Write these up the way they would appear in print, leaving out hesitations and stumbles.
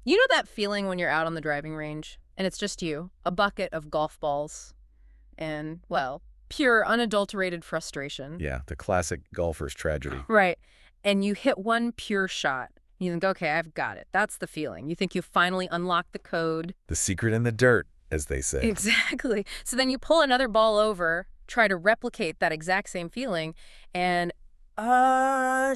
You know that feeling when you're out on the driving range and it's just you, a bucket of golf balls, and, well, pure, unadulterated frustration. Yeah, the classic golfer's tragedy. Right. And you hit one pure shot. You think, okay, I've got it. That's the feeling. You think you finally unlocked the code. The secret in the dirt, as they say. Exactly. So then you pull another ball over, try to replicate that exact same feeling, and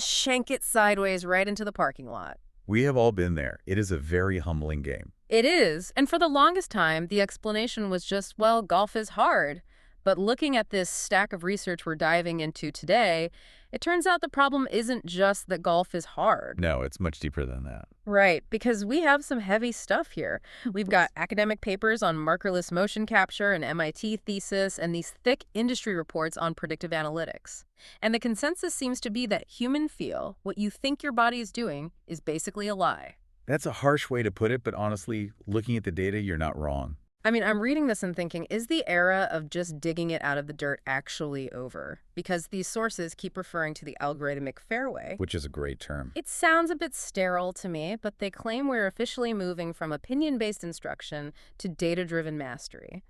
shank it sideways right into the parking lot. We have all been there. It is a very humbling game. It is. And for the longest time, the explanation was just, well, golf is hard. But looking at this stack of research we're diving into today, it turns out the problem isn't just that golf is hard. No, it's much deeper than that. Right, because we have some heavy stuff here. We've got academic papers on markerless motion capture, an MIT thesis, and these thick industry reports on predictive analytics. And the consensus seems to be that human feel, what you think your body is doing, is basically a lie. That's a harsh way to put it, but honestly, looking at the data, you're not wrong. I mean, I'm reading this and thinking, is the era of just digging it out of the dirt actually over? Because these sources keep referring to the algorithmic fairway. Which is a great term. It sounds a bit sterile to me, but they claim we're officially moving from opinion-based instruction to data-driven mastery.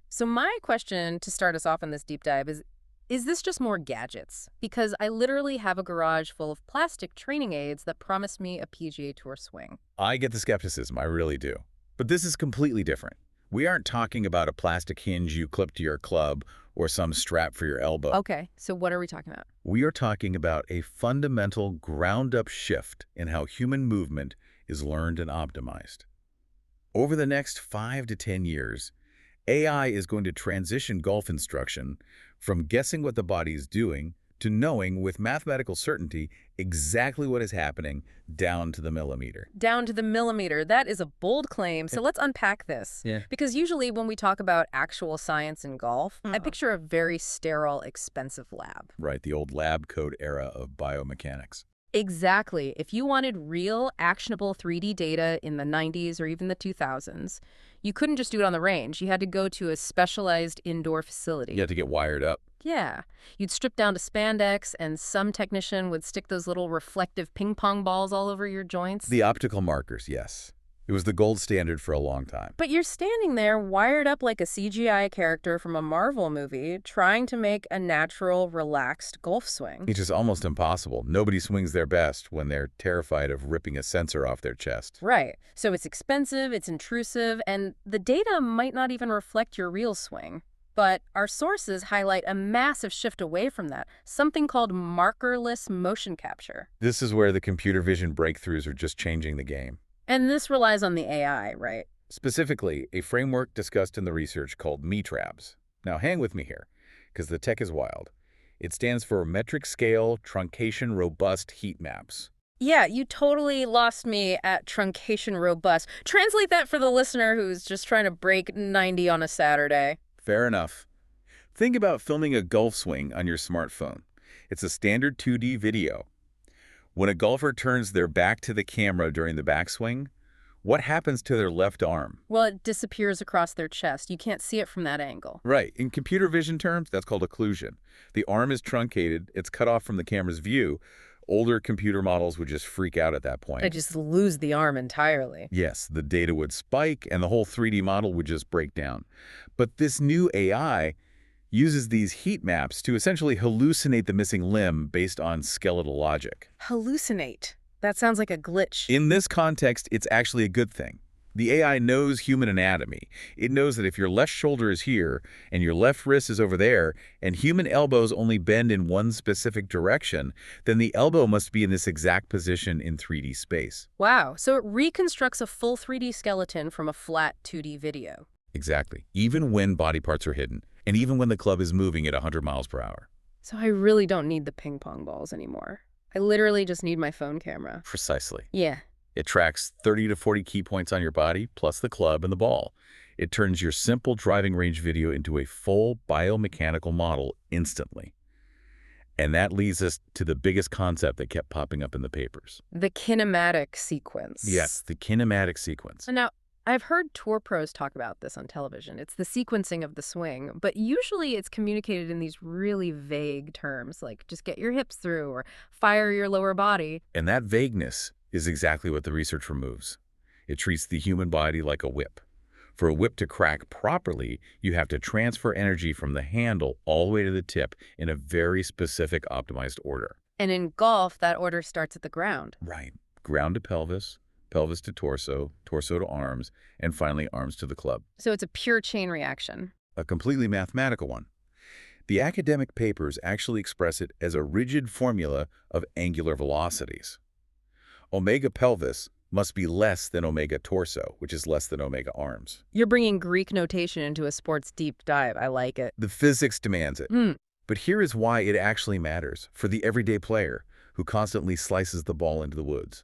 So my question to start us off on this deep dive is this just more gadgets? Because I literally have a garage full of plastic training aids that promise me a PGA Tour swing. I get the skepticism, I really do. But this is completely different. We aren't talking about a plastic hinge you clip to your club or some strap for your elbow. Okay, so what are we talking about? We are talking about a fundamental ground-up shift in how human movement is learned and optimized. Over the next 5 to 10 years, AI is going to transition golf instruction from guessing what the body is doing to knowing with mathematical certainty exactly what is happening down to the millimeter. Down to the millimeter. That is a bold claim. So let's unpack this. Yeah. Because usually when we talk about actual science in golf, I picture a very sterile, expensive lab. Right, the old lab coat era of biomechanics. Exactly. If you wanted real, actionable 3D data in the 90s or even the 2000s, you couldn't just do it on the range. You had to go to a specialized indoor facility. You had to get wired up. Yeah. You'd strip down to spandex, and some technician would stick those little reflective ping pong balls all over your joints. The optical markers, yes. It was the gold standard for a long time. But you're standing there wired up like a CGI character from a Marvel movie, trying to make a natural, relaxed golf swing. It's just almost impossible. Nobody swings their best when they're terrified of ripping a sensor off their chest. Right. So it's expensive, it's intrusive, and the data might not even reflect your real swing. But our sources highlight a massive shift away from that, something called markerless motion capture. This is where the computer vision breakthroughs are just changing the game. And this relies on the AI, right? Specifically, a framework discussed in the research called MeTrabs. Now hang with me here, because the tech is wild. It stands for Metric Scale Truncation Robust Heat Maps. Yeah, you totally lost me at truncation robust. Translate that for the listener who's just trying to break 90 on a Saturday. Fair enough. Think about filming a golf swing on your smartphone. It's a standard 2D video. When a golfer turns their back to the camera during the backswing, what happens to their left arm? Well, it disappears across their chest. You can't see it from that angle. Right. In computer vision terms, that's called occlusion. The arm is truncated. It's cut off from the camera's view. Older computer models would just freak out at that point. I just lose the arm entirely. Yes, the data would spike and the whole 3D model would just break down. But this new AI uses these heat maps to essentially hallucinate the missing limb based on skeletal logic. Hallucinate. That sounds like a glitch. In this context, it's actually a good thing. The AI knows human anatomy. It knows that if your left shoulder is here and your left wrist is over there and human elbows only bend in one specific direction, then the elbow must be in this exact position in 3D space. Wow, so it reconstructs a full 3D skeleton from a flat 2D video. Exactly. Even when body parts are hidden, and even when the club is moving at 100 miles per hour. So I really don't need the ping pong balls anymore. I literally just need my phone camera. Precisely. Yeah. It tracks 30 to 40 key points on your body, plus the club and the ball. It turns your simple driving range video into a full biomechanical model instantly. And that leads us to the biggest concept that kept popping up in the papers. The kinematic sequence. Yes, the kinematic sequence. Now, I've heard tour pros talk about this on television. It's the sequencing of the swing, but usually it's communicated in these really vague terms, like just get your hips through or fire your lower body. And that vagueness is exactly what the research removes. It treats the human body like a whip. For a whip to crack properly, you have to transfer energy from the handle all the way to the tip in a very specific optimized order. And in golf, that order starts at the ground. Right. Ground to pelvis, pelvis to torso, torso to arms, and finally arms to the club. So it's a pure chain reaction. A completely mathematical one. The academic papers actually express it as a rigid formula of angular velocities. Omega pelvis must be less than omega torso, which is less than omega arms. You're bringing Greek notation into a sports deep dive. I like it. The physics demands it. But here is why it actually matters for the everyday player who constantly slices the ball into the woods.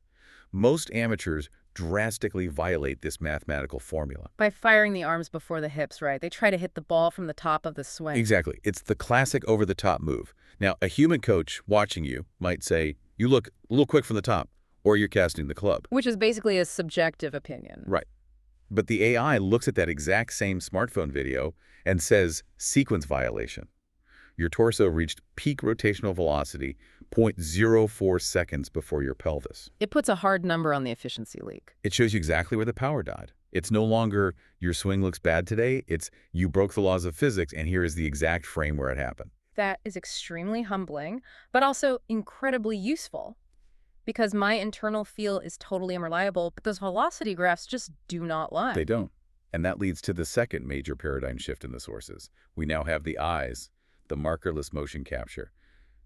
Most amateurs drastically violate this mathematical formula. By firing the arms before the hips, right? They try to hit the ball from the top of the swing. Exactly. It's the classic over-the-top move. Now, a human coach watching you might say, you look a little quick from the top, or you're casting the club. Which is basically a subjective opinion. Right. But the AI looks at that exact same smartphone video and says, sequence violation. Your torso reached peak rotational velocity 0.04 seconds before your pelvis. It puts a hard number on the efficiency leak. It shows you exactly where the power died. It's no longer, your swing looks bad today. It's, you broke the laws of physics, and here is the exact frame where it happened. That is extremely humbling, but also incredibly useful. Because my internal feel is totally unreliable, but those velocity graphs just do not lie. They don't. And that leads to the second major paradigm shift in the sources. We now have the eyes, the markerless motion capture.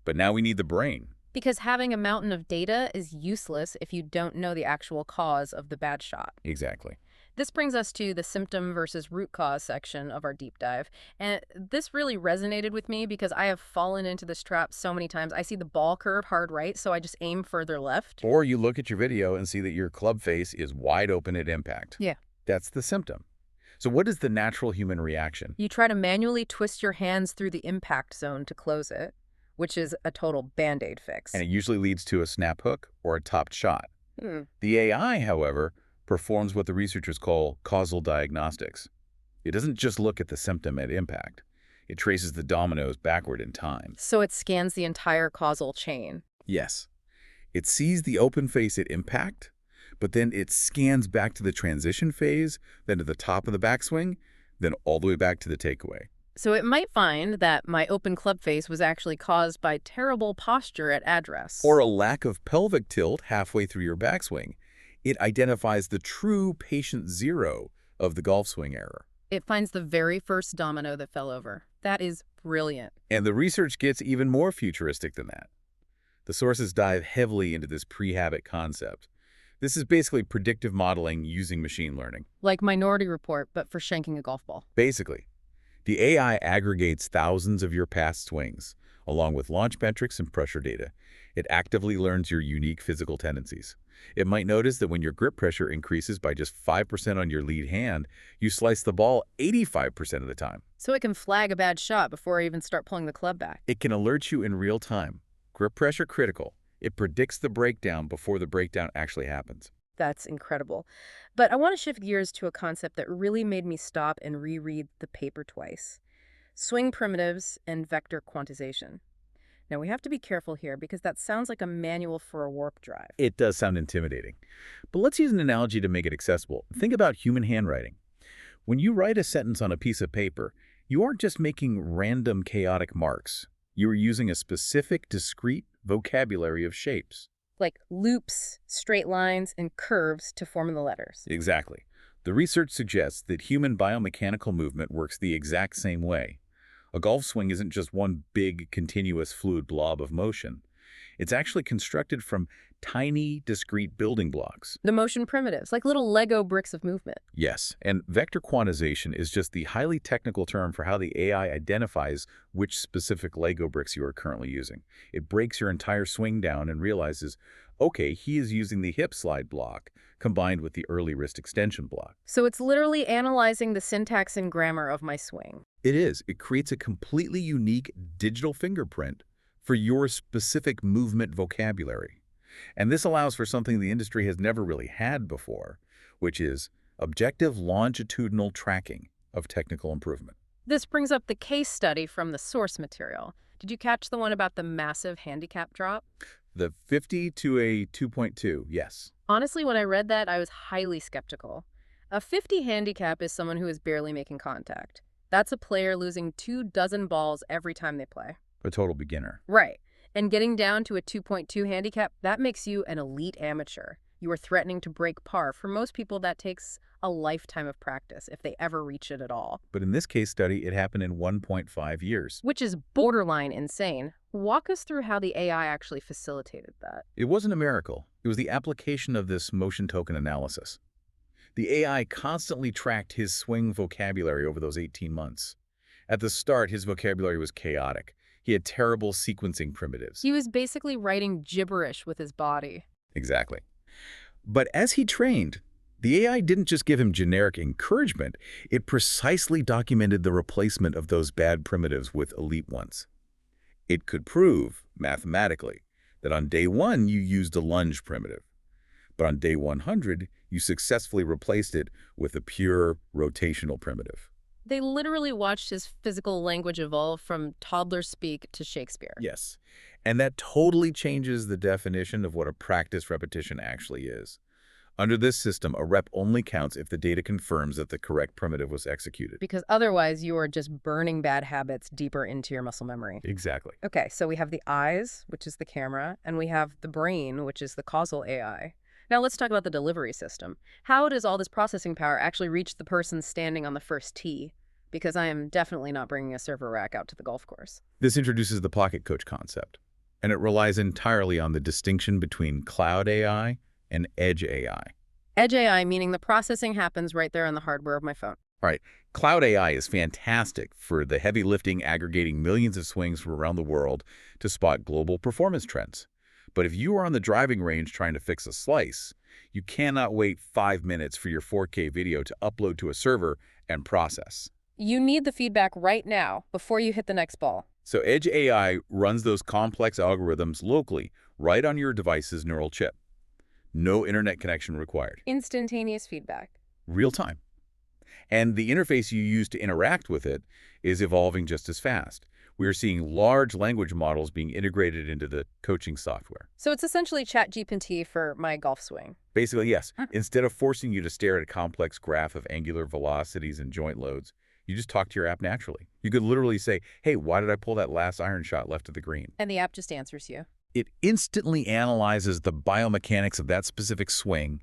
But now we need the brain. Because having a mountain of data is useless if you don't know the actual cause of the bad shot. Exactly. This brings us to the symptom versus root cause section of our deep dive. And this really resonated with me because I have fallen into this trap so many times. I see the ball curve hard right, so I just aim further left. Or you look at your video and see that your club face is wide open at impact. Yeah. That's the symptom. So what is the natural human reaction? You try to manually twist your hands through the impact zone to close it, which is a total Band-Aid fix. And it usually leads to a snap hook or a topped shot. The AI, however, performs what the researchers call causal diagnostics. It doesn't just look at the symptom at impact. It traces the dominoes backward in time. So it scans the entire causal chain. Yes. It sees the open face at impact, but then it scans back to the transition phase, then to the top of the backswing, then all the way back to the takeaway. So it might find that my open club face was actually caused by terrible posture at address. Or a lack of pelvic tilt halfway through your backswing. It identifies the true patient zero of the golf swing error. It finds the very first domino that fell over. That is brilliant. And the research gets even more futuristic than that. The sources dive heavily into this pre-habit concept. This is basically predictive modeling using machine learning. Like Minority Report, but for shanking a golf ball. Basically, the AI aggregates thousands of your past swings, along with launch metrics and pressure data. It actively learns your unique physical tendencies. It might notice that when your grip pressure increases by just 5% on your lead hand, you slice the ball 85% of the time. So it can flag a bad shot before I even start pulling the club back. It can alert you in real time. Grip pressure critical. It predicts the breakdown before the breakdown actually happens. That's incredible. But I want to shift gears to a concept that really made me stop and reread the paper twice. Swing primitives and vector quantization. Now, we have to be careful here because that sounds like a manual for a warp drive. It does sound intimidating. But let's use an analogy to make it accessible. Think about human handwriting. When you write a sentence on a piece of paper, you aren't just making random chaotic marks. You are using a specific, discrete vocabulary of shapes. Like loops, straight lines, and curves to form the letters. Exactly. The research suggests that human biomechanical movement works the exact same way. A golf swing isn't just one big, continuous, fluid blob of motion. It's actually constructed from tiny, discrete building blocks. The motion primitives, like little Lego bricks of movement. Yes, and vector quantization is just the highly technical term for how the AI identifies which specific Lego bricks you are currently using. It breaks your entire swing down and realizes, okay, he is using the hip slide block combined with the early wrist extension block. So it's literally analyzing the syntax and grammar of my swing. It is. It creates a completely unique digital fingerprint for your specific movement vocabulary. And this allows for something the industry has never really had before, which is objective longitudinal tracking of technical improvement. This brings up the case study from the source material. Did you catch the one about the massive handicap drop? The 50 to a 2.2, yes. Honestly, when I read that, I was highly skeptical. A 50 handicap is someone who is barely making contact. That's a player losing 24 balls every time they play. A total beginner. Right. And getting down to a 2.2 handicap, that makes you an elite amateur. You are threatening to break par. For most people, that takes a lifetime of practice, if they ever reach it at all. But in this case study, it happened in 1.5 years. Which is borderline insane. Walk us through how the AI actually facilitated that. It wasn't a miracle. It was the application of this motion token analysis. The AI constantly tracked his swing vocabulary over those 18 months. At the start, his vocabulary was chaotic. He had terrible sequencing primitives. He was basically writing gibberish with his body. Exactly. But as he trained, the AI didn't just give him generic encouragement, it precisely documented the replacement of those bad primitives with elite ones. It could prove, mathematically, that on day 1 you used a lunge primitive, but on day 100 you successfully replaced it with a pure rotational primitive. They literally watched his physical language evolve from toddler speak to Shakespeare. Yes, and that totally changes the definition of what a practice repetition actually is. Under this system, a rep only counts if the data confirms that the correct primitive was executed. Because otherwise, you are just burning bad habits deeper into your muscle memory. Exactly. Okay, so we have the eyes, which is the camera, and we have the brain, which is the causal AI. Now let's talk about the delivery system. How does all this processing power actually reach the person standing on the first tee? Because I am definitely not bringing a server rack out to the golf course. This introduces the pocket coach concept, and it relies entirely on the distinction between cloud AI and edge AI. Edge AI meaning the processing happens right there on the hardware of my phone. All right, cloud AI is fantastic for the heavy lifting, aggregating millions of swings from around the world to spot global performance trends. But if you are on the driving range trying to fix a slice, you cannot wait 5 minutes for your 4K video to upload to a server and process. You need the feedback right now before you hit the next ball. So Edge AI runs those complex algorithms locally, right on your device's neural chip. No internet connection required. Instantaneous feedback. Real time. And the interface you use to interact with it is evolving just as fast. We are seeing large language models being integrated into the coaching software. So it's essentially ChatGPT for my golf swing. Basically, yes. Instead of forcing you to stare at a complex graph of angular velocities and joint loads, you just talk to your app naturally. You could literally say, hey, why did I pull that last iron shot left of the green? And the app just answers you. It instantly analyzes the biomechanics of that specific swing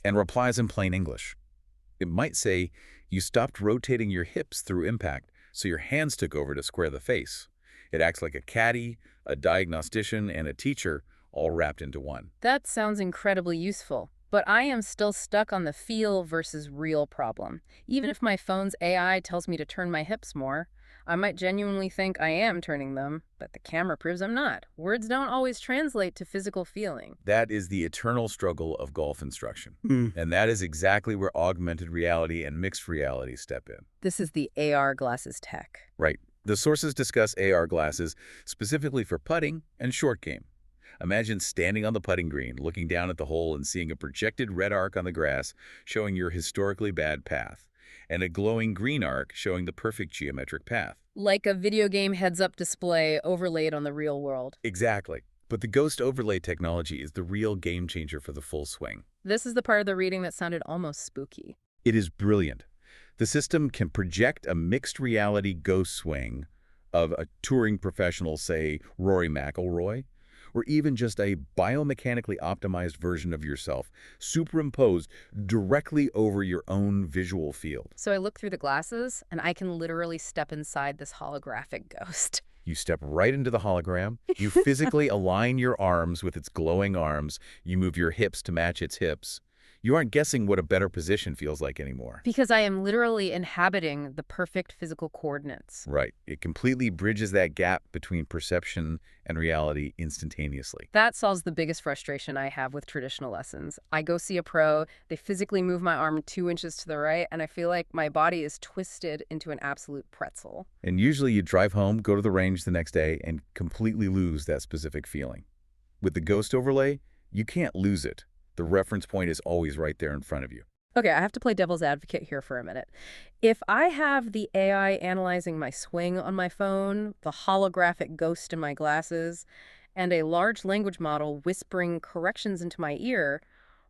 and replies in plain English. It might say, you stopped rotating your hips through impact, so your hands took over to square the face. It acts like a caddy, a diagnostician, and a teacher, all wrapped into one. That sounds incredibly useful, but I am still stuck on the feel versus real problem. Even if my phone's AI tells me to turn my hips more, I might genuinely think I am turning them, but the camera proves I'm not. Words don't always translate to physical feeling. That is the eternal struggle of golf instruction. And that is exactly where augmented reality and mixed reality step in. This is the AR glasses tech. Right. The sources discuss AR glasses specifically for putting and short game. Imagine standing on the putting green, looking down at the hole and seeing a projected red arc on the grass showing your historically bad path, and a glowing green arc showing the perfect geometric path. Like a video game heads-up display overlaid on the real world. Exactly. But the ghost overlay technology is the real game changer for the full swing. This is the part of the reading that sounded almost spooky. It is brilliant. The system can project a mixed reality ghost swing of a touring professional, say Rory McIlroy, or even just a biomechanically optimized version of yourself superimposed directly over your own visual field. So I look through the glasses, and I can literally step inside this holographic ghost. You step right into the hologram, you physically align your arms with its glowing arms, you move your hips to match its hips. You aren't guessing what a better position feels like anymore. Because I am literally inhabiting the perfect physical coordinates. Right. It completely bridges that gap between perception and reality instantaneously. That solves the biggest frustration I have with traditional lessons. I go see a pro, they physically move my arm 2 inches to the right, and I feel like my body is twisted into an absolute pretzel. And usually you drive home, go to the range the next day, and completely lose that specific feeling. With the ghost overlay, you can't lose it. The reference point is always right there in front of you. Okay, I have to play devil's advocate here for a minute. If I have the AI analyzing my swing on my phone, the holographic ghost in my glasses, and a large language model whispering corrections into my ear,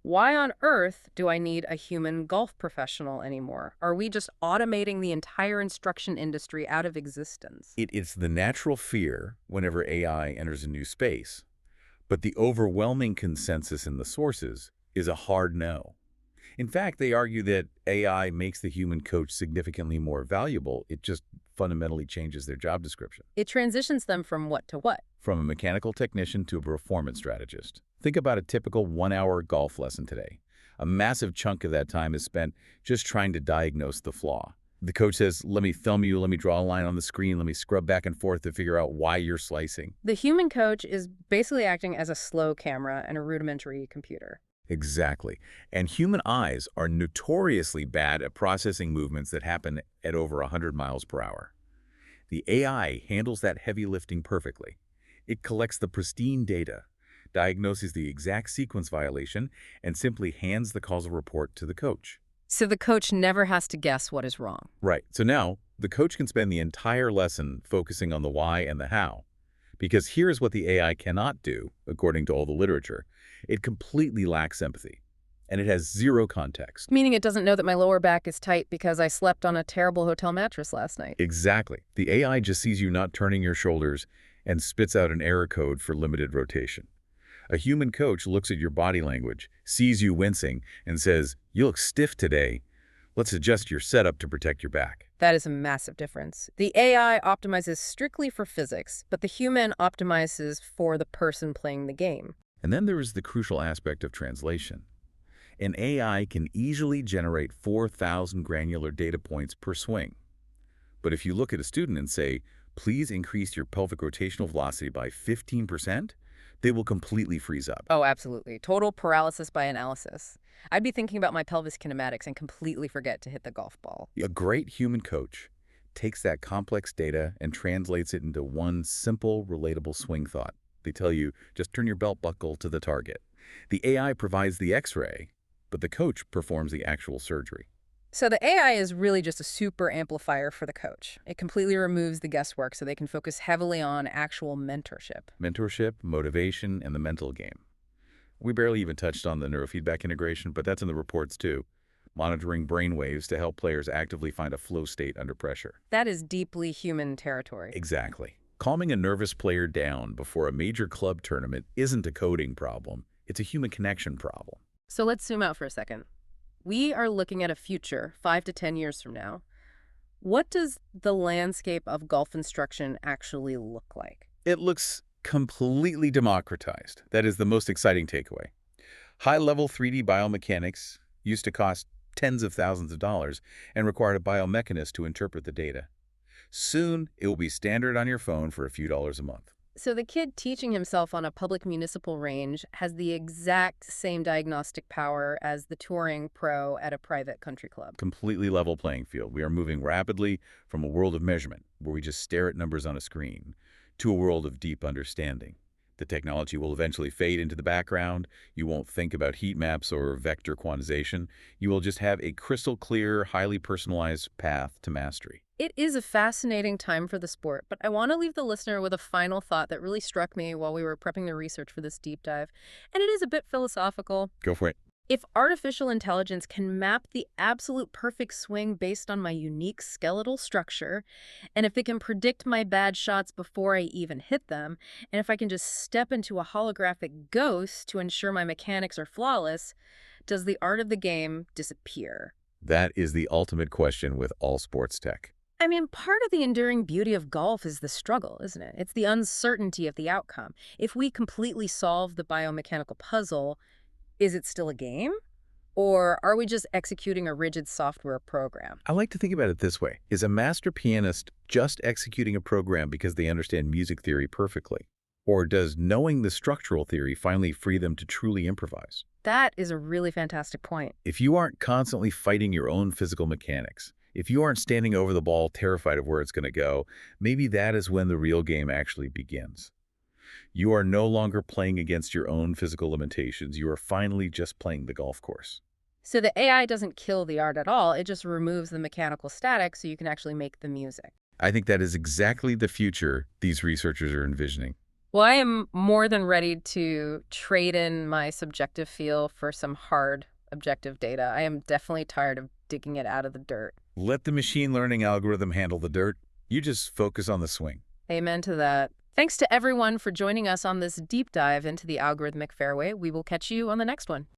why on earth do I need a human golf professional anymore? Are we just automating the entire instruction industry out of existence? It's the natural fear whenever AI enters a new space, but the overwhelming consensus in the sources is a hard no. In fact, they argue that AI makes the human coach significantly more valuable. It just fundamentally changes their job description. It transitions them from what to what? From a mechanical technician to a performance strategist. Think about a typical one-hour golf lesson today. A massive chunk of that time is spent just trying to diagnose the flaw. The coach says, let me film you, let me draw a line on the screen, let me scrub back and forth to figure out why you're slicing. The human coach is basically acting as a slow camera and a rudimentary computer. Exactly. And human eyes are notoriously bad at processing movements that happen at over 100 miles per hour. The AI handles that heavy lifting perfectly. It collects the pristine data, diagnoses the exact sequence violation, and simply hands the causal report to the coach. So the coach never has to guess what is wrong. Right. So now, the coach can spend the entire lesson focusing on the why and the how. Because here's what the AI cannot do, according to all the literature. It completely lacks empathy, and it has zero context. Meaning it doesn't know that my lower back is tight because I slept on a terrible hotel mattress last night. Exactly. The AI just sees you not turning your shoulders and spits out an error code for limited rotation. A human coach looks at your body language, sees you wincing, and says, you look stiff today. Let's adjust your setup to protect your back. That is a massive difference. The AI optimizes strictly for physics, but the human optimizes for the person playing the game. And then there is the crucial aspect of translation. An AI can easily generate 4,000 granular data points per swing. But if you look at a student and say, please increase your pelvic rotational velocity by 15%, they will completely freeze up. Oh, absolutely. Total paralysis by analysis. I'd be thinking about my pelvis kinematics and completely forget to hit the golf ball. A great human coach takes that complex data and translates it into one simple, relatable swing thought. They tell you, just turn your belt buckle to the target. The AI provides the X-ray, but the coach performs the actual surgery. So the AI is really just a super amplifier for the coach. It completely removes the guesswork so they can focus heavily on actual mentorship. Mentorship, motivation, and the mental game. We barely even touched on the neurofeedback integration, but that's in the reports too. Monitoring brain waves to help players actively find a flow state under pressure. That is deeply human territory. Exactly. Calming a nervous player down before a major club tournament isn't a coding problem. It's a human connection problem. So let's zoom out for a second. We are looking at a future 5 to 10 years from now. What does the landscape of golf instruction actually look like? It looks completely democratized. That is the most exciting takeaway. High-level 3D biomechanics used to cost tens of thousands of dollars and required a biomechanist to interpret the data. Soon, it will be standard on your phone for a few dollars a month. So the kid teaching himself on a public municipal range has the exact same diagnostic power as the touring pro at a private country club. Completely level playing field. We are moving rapidly from a world of measurement, where we just stare at numbers on a screen, to a world of deep understanding. The technology will eventually fade into the background. You won't think about heat maps or vector quantization. You will just have a crystal clear, highly personalized path to mastery. It is a fascinating time for the sport, but I want to leave the listener with a final thought that really struck me while we were prepping the research for this deep dive, and it is a bit philosophical. Go for it. If artificial intelligence can map the absolute perfect swing based on my unique skeletal structure, and if it can predict my bad shots before I even hit them, and if I can just step into a holographic ghost to ensure my mechanics are flawless, does the art of the game disappear? That is the ultimate question with all sports tech. I mean, part of the enduring beauty of golf is the struggle, isn't it? It's the uncertainty of the outcome. If we completely solve the biomechanical puzzle, is it still a game? Or are we just executing a rigid software program? I like to think about it this way. Is a master pianist just executing a program because they understand music theory perfectly? Or does knowing the structural theory finally free them to truly improvise? That is a really fantastic point. If you aren't constantly fighting your own physical mechanics, if you aren't standing over the ball terrified of where it's going to go, maybe that is when the real game actually begins. You are no longer playing against your own physical limitations. You are finally just playing the golf course. So the AI doesn't kill the art at all. It just removes the mechanical static so you can actually make the music. I think that is exactly the future these researchers are envisioning. Well, I am more than ready to trade in my subjective feel for some hard objective data. I am definitely tired of digging it out of the dirt. Let the machine learning algorithm handle the dirt. You just focus on the swing. Amen to that. Thanks to everyone for joining us on this deep dive into the algorithmic fairway. We will catch you on the next one.